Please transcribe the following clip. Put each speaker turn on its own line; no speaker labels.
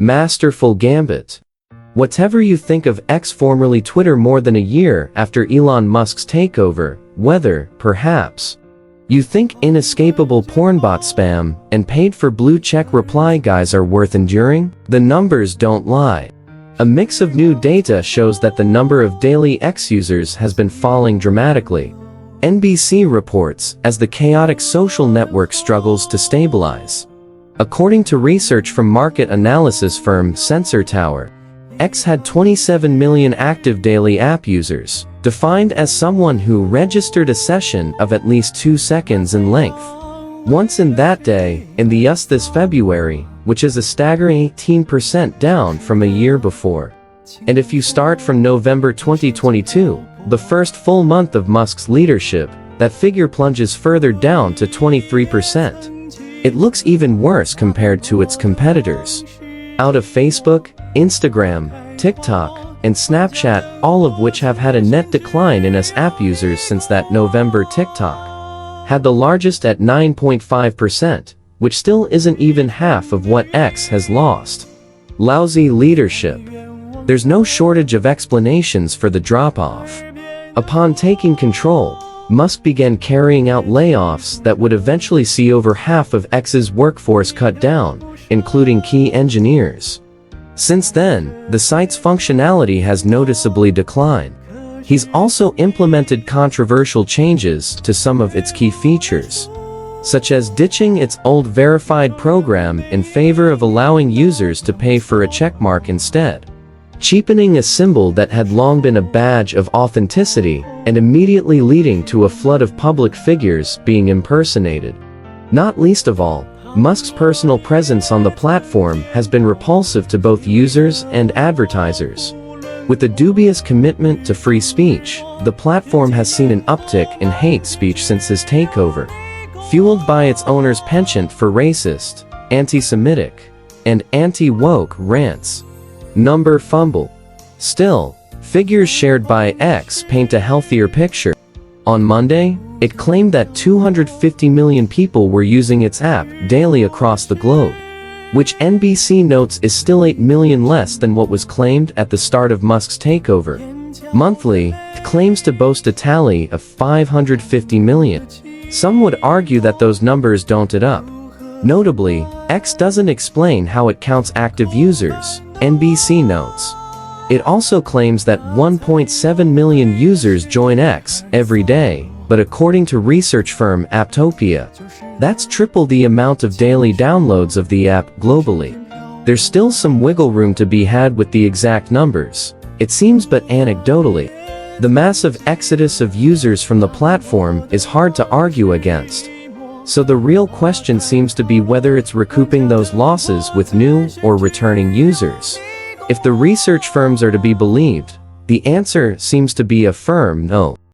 Masterful gambit. Whatever you think of X, formerly Twitter, more than a year after Elon Musk's takeover, whether, perhaps, you think inescapable pornbot spam and paid-for blue-check reply guys are worth enduring, the numbers don't lie. A mix of new data shows that the number of daily X users has been falling dramatically. NBC reports, as the chaotic social network struggles to stabilize. According to research from market analysis firm Sensor Tower, X had 27 million active daily app users, defined as someone who registered a session of at least 2 seconds in length. Once in that day, in the US this February, which is a staggering 18% down from a year before. And if you start from November 2022, the first full month of Musk's leadership, that figure plunges further down to 23%. It looks even worse compared to its competitors. Out of Facebook, Instagram, TikTok, and Snapchat, all of which have had a net decline in US app users since that November. TikTok had the largest at 9.5%, which still isn't even half of what X has lost. Lousy leadership. There's no shortage of explanations for the drop-off. Upon taking control, Musk began carrying out layoffs that would eventually see over half of X's workforce cut down, including key engineers. Since then, the site's functionality has noticeably declined. He's also implemented controversial changes to some of its key features, such as ditching its old verified program in favor of allowing users to pay for a checkmark instead, cheapening a symbol that had long been a badge of authenticity, and immediately leading to a flood of public figures being impersonated. Not least of all, Musk's personal presence on the platform has been repulsive to both users and advertisers. With a dubious commitment to free speech, the platform has seen an uptick in hate speech since his takeover, fueled by its owner's penchant for racist, anti-Semitic, and anti-woke rants. Number fumble. Still, figures shared by X paint a healthier picture. On Monday, it claimed that 250 million people were using its app daily across the globe, which NBC notes is still 8 million less than what was claimed at the start of Musk's takeover. Monthly, it claims to boast a tally of 550 million. Some would argue that those numbers don't add up. Notably, X doesn't explain how it counts active users, NBC notes. It also claims that 1.7 million users join X every day, but according to research firm Apptopia, that's triple the amount of daily downloads of the app globally. There's still some wiggle room to be had with the exact numbers, it seems, but anecdotally, the massive exodus of users from the platform is hard to argue against. So the real question seems to be whether it's recouping those losses with new or returning users. If the research firms are to be believed, the answer seems to be a firm no.